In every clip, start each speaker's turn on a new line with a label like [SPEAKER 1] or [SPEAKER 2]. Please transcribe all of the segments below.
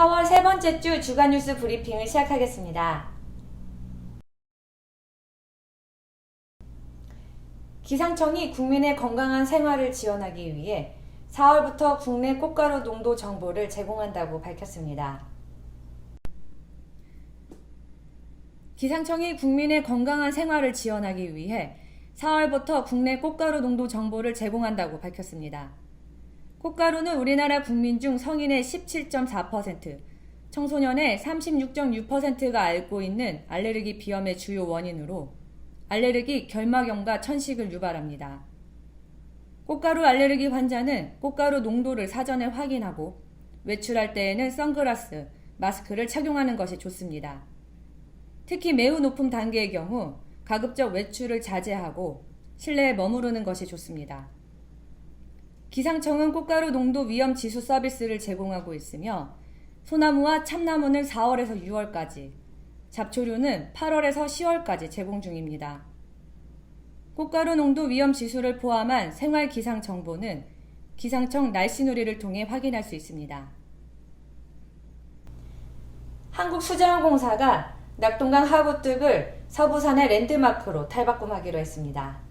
[SPEAKER 1] 4월 세 번째 주 주간 뉴스 브리핑을 시작하겠습니다. 기상청이 국민의 건강한 생활을 지원하기 위해 4월부터 국내 꽃가루 농도 정보를 제공한다고 밝혔습니다. 기상청이 국민의 건강한 생활을 지원하기 위해 4월부터 국내 꽃가루 농도 정보를 제공한다고 밝혔습니다. 꽃가루는 우리나라 국민 중 성인의 17.4%, 청소년의 36.6%가 앓고 있는 알레르기 비염의 주요 원인으로 알레르기 결막염과 천식을 유발합니다. 꽃가루 알레르기 환자는 꽃가루 농도를 사전에 확인하고 외출할 때에는 선글라스, 마스크를 착용하는 것이 좋습니다. 특히 매우 높은 단계의 경우 가급적 외출을 자제하고 실내에 머무르는 것이 좋습니다. 기상청은 꽃가루 농도 위험 지수 서비스를 제공하고 있으며 소나무와 참나무는 4월에서 6월까지, 잡초류는 8월에서 10월까지 제공 중입니다. 꽃가루 농도 위험 지수를 포함한 생활 기상 정보는 기상청 날씨누리를 통해 확인할 수 있습니다. 한국수자원공사가 낙동강 하구뚝을 서부산의 랜드마크로 탈바꿈하기로 했습니다.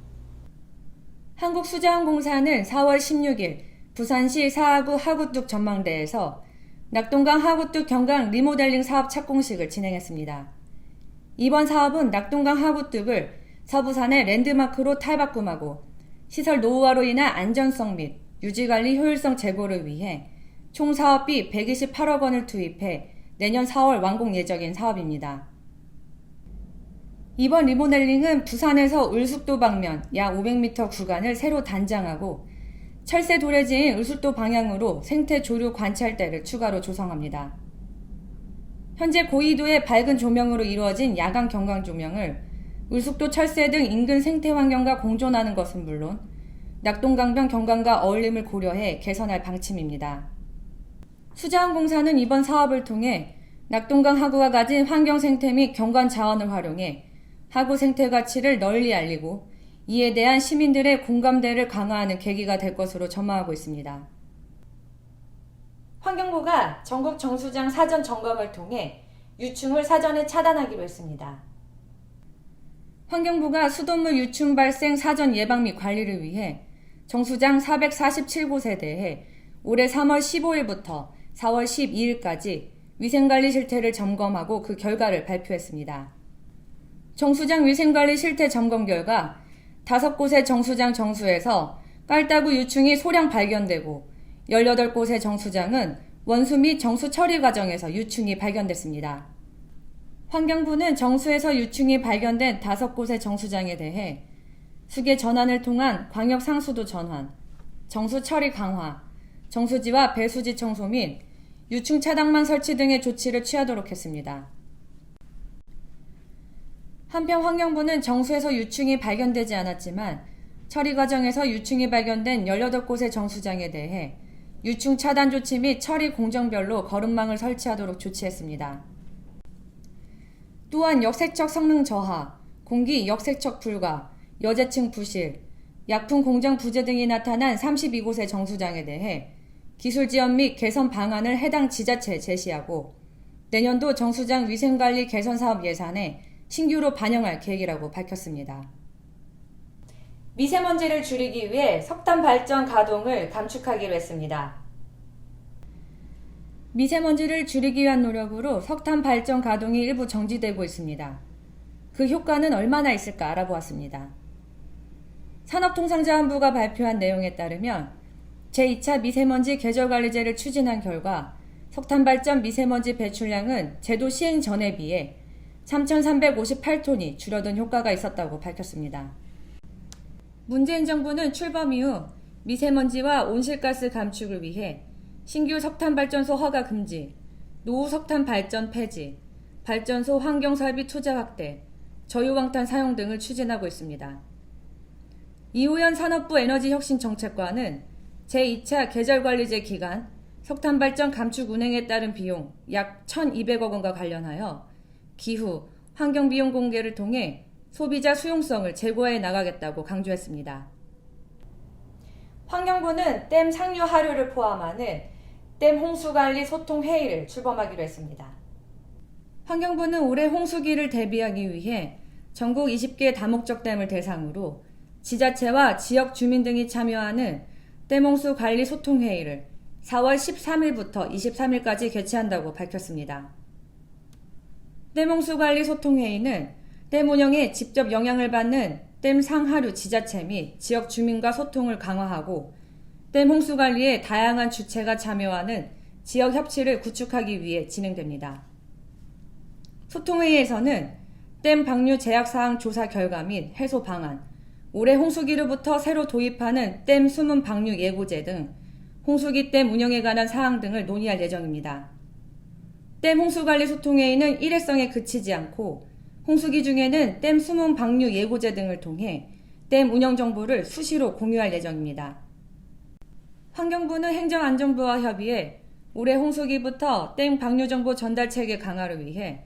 [SPEAKER 1] 한국수자원공사는 4월 16일 부산시 사하구 하구뚝 전망대에서 낙동강 하구뚝 경강 리모델링 사업 착공식을 진행했습니다. 이번 사업은 낙동강 하구뚝을 서부산의 랜드마크로 탈바꿈하고 시설 노후화로 인한 안전성 및 유지관리 효율성 제고를 위해 총 사업비 128억 원을 투입해 내년 4월 완공 예정인 사업입니다. 이번 리모델링은 부산에서 을숙도 방면 약 500m 구간을 새로 단장하고 철새 도래지인 을숙도 방향으로 생태 조류 관찰대를 추가로 조성합니다. 현재 고緯도의 밝은 조명으로 이루어진 야간 경광 조명을 을숙도 철새 등 인근 생태 환경과 공존하는 것은 물론 낙동강변 경관과 어울림을 고려해 개선할 방침입니다. 수자원공사는 이번 사업을 통해 낙동강 하구가 가진 환경 생태 및 경관 자원을 활용해 하구 생태 가치를 널리 알리고 이에 대한 시민들의 공감대를 강화하는 계기가 될 것으로 전망하고 있습니다. 환경부가 전국 정수장 사전 점검을 통해 유충을 사전에 차단하기로 했습니다. 환경부가 수돗물 유충 발생 사전 예방 및 관리를 위해 정수장 447곳에 대해 올해 3월 15일부터 4월 12일까지 위생관리 실태를 점검하고 그 결과를 발표했습니다. 정수장 위생관리 실태 점검 결과 5곳의 정수장 정수에서 깔따구 유충이 소량 발견되고 18곳의 정수장은 원수 및 정수 처리 과정에서 유충이 발견됐습니다. 환경부는 정수에서 유충이 발견된 5곳의 정수장에 대해 수계 전환을 통한 광역 상수도 전환, 정수 처리 강화, 정수지와 배수지 청소 및 유충 차단망 설치 등의 조치를 취하도록 했습니다. 한편 환경부는 정수에서 유충이 발견되지 않았지만 처리 과정에서 유충이 발견된 18곳의 정수장에 대해 유충 차단 조치 및 처리 공정별로 거름망을 설치하도록 조치했습니다. 또한 역세척 성능 저하, 공기 역세척 불가, 여제층 부실, 약품 공정 부재 등이 나타난 32곳의 정수장에 대해 기술 지원 및 개선 방안을 해당 지자체에 제시하고 내년도 정수장 위생관리 개선 사업 예산에 신규로 반영할 계획이라고 밝혔습니다. 미세먼지를 줄이기 위해 석탄 발전 가동을 감축하기로 했습니다. 미세먼지를 줄이기 위한 노력으로 석탄 발전 가동이 일부 정지되고 있습니다. 그 효과는 얼마나 있을까 알아보았습니다. 산업통상자원부가 발표한 내용에 따르면 제2차 미세먼지 계절관리제를 추진한 결과 석탄 발전 미세먼지 배출량은 제도 시행 전에 비해 3,358톤이 줄어든 효과가 있었다고 밝혔습니다. 문재인 정부는 출범 이후 미세먼지와 온실가스 감축을 위해 신규 석탄발전소 허가 금지, 노후 석탄 발전 폐지, 발전소 환경설비 투자 확대, 저유황탄 사용 등을 추진하고 있습니다. 이호연 산업부 에너지혁신정책관은 제2차 계절관리제 기간 석탄발전 감축 운행에 따른 비용 약 1,200억 원과 관련하여 기후, 환경비용 공개를 통해 소비자 수용성을 제고해 나가겠다고 강조했습니다. 환경부는 댐 상류 하류를 포함하는 댐 홍수관리 소통회의를 출범하기로 했습니다. 환경부는 올해 홍수기를 대비하기 위해 전국 20개 다목적 댐을 대상으로 지자체와 지역 주민 등이 참여하는 댐 홍수 관리 소통회의를 4월 13일부터 23일까지 개최한다고 밝혔습니다. 댐 홍수 관리 소통회의는 댐 운영에 직접 영향을 받는 댐 상하류 지자체 및 지역 주민과 소통을 강화하고 댐 홍수 관리에 다양한 주체가 참여하는 지역 협치를 구축하기 위해 진행됩니다. 소통회의에서는 댐 방류 제약사항 조사 결과 및 해소 방안, 올해 홍수기로부터 새로 도입하는 댐 수문 방류 예고제 등 홍수기 댐 운영에 관한 사항 등을 논의할 예정입니다. 댐 홍수관리 소통회의는 일회성에 그치지 않고 홍수기 중에는 댐 수문 방류 예고제 등을 통해 댐 운영 정보를 수시로 공유할 예정입니다. 환경부는 행정안전부와 협의해 올해 홍수기부터 댐 방류 정보 전달 체계 강화를 위해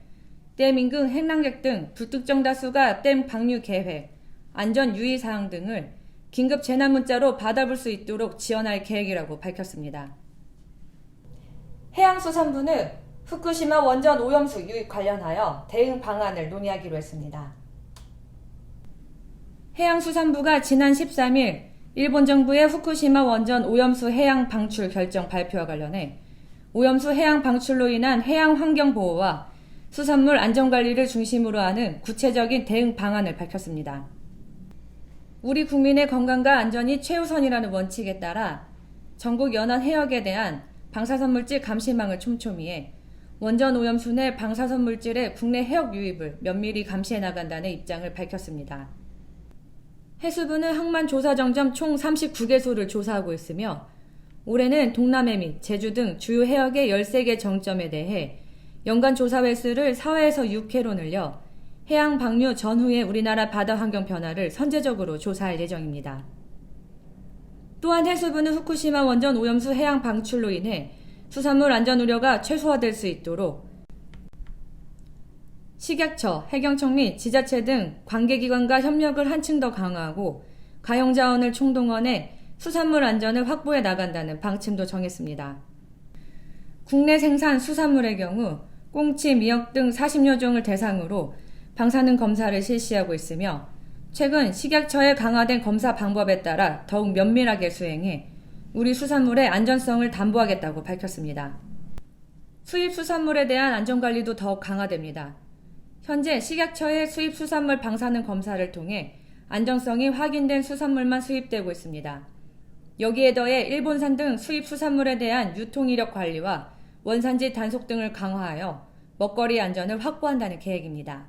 [SPEAKER 1] 댐 인근 행랑객 등 불특정 다수가 댐 방류 계획, 안전 유의사항 등을 긴급 재난 문자로 받아볼 수 있도록 지원할 계획이라고 밝혔습니다. 해양수산부는 후쿠시마 원전 오염수 유입 관련하여 대응 방안을 논의하기로 했습니다. 해양수산부가 지난 13일 일본 정부의 후쿠시마 원전 오염수 해양 방출 결정 발표와 관련해 오염수 해양 방출로 인한 해양 환경 보호와 수산물 안전관리를 중심으로 하는 구체적인 대응 방안을 밝혔습니다. 우리 국민의 건강과 안전이 최우선이라는 원칙에 따라 전국 연안 해역에 대한 방사선물질 감시망을 촘촘히해 원전 오염수 내 방사선물질의 국내 해역 유입을 면밀히 감시해 나간다는 입장을 밝혔습니다. 해수부는 항만 조사 정점 총 39개소를 조사하고 있으며 올해는 동남해 및 제주 등 주요 해역의 13개 정점에 대해 연간 조사 횟수를 4회에서 6회로 늘려 해양 방류 전후의 우리나라 바다 환경 변화를 선제적으로 조사할 예정입니다. 또한 해수부는 후쿠시마 원전 오염수 해양 방출로 인해 수산물 안전 우려가 최소화될 수 있도록 식약처, 해경청 및 지자체 등 관계기관과 협력을 한층 더 강화하고 가용자원을 총동원해 수산물 안전을 확보해 나간다는 방침도 정했습니다. 국내 생산 수산물의 경우 꽁치, 미역 등 40여 종을 대상으로 방사능 검사를 실시하고 있으며 최근 식약처의 강화된 검사 방법에 따라 더욱 면밀하게 수행해 우리 수산물의 안전성을 담보하겠다고 밝혔습니다. 수입 수산물에 대한 안전관리도 더욱 강화됩니다. 현재 식약처의 수입 수산물 방사능 검사를 통해 안전성이 확인된 수산물만 수입되고 있습니다. 여기에 더해 일본산 등 수입 수산물에 대한 유통 이력 관리와 원산지 단속 등을 강화하여 먹거리 안전을 확보한다는 계획입니다.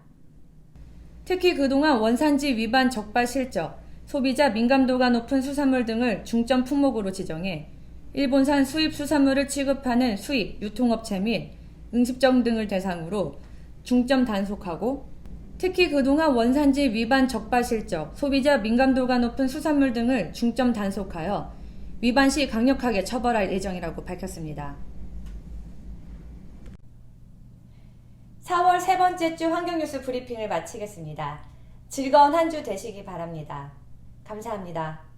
[SPEAKER 1] 특히 그동안 원산지 위반 적발 실적, 소비자 민감도가 높은 수산물 등을 중점 품목으로 지정해 일본산 수입 수산물을 취급하는 수입, 유통업체 및 응식점 등을 대상으로 중점 단속하고 특히 그동안 원산지 위반 적발 실적, 소비자 민감도가 높은 수산물 등을 중점 단속하여 위반 시 강력하게 처벌할 예정이라고 밝혔습니다. 4월 세 번째 주 환경뉴스 브리핑을 마치겠습니다. 즐거운 한 주 되시기 바랍니다. 감사합니다.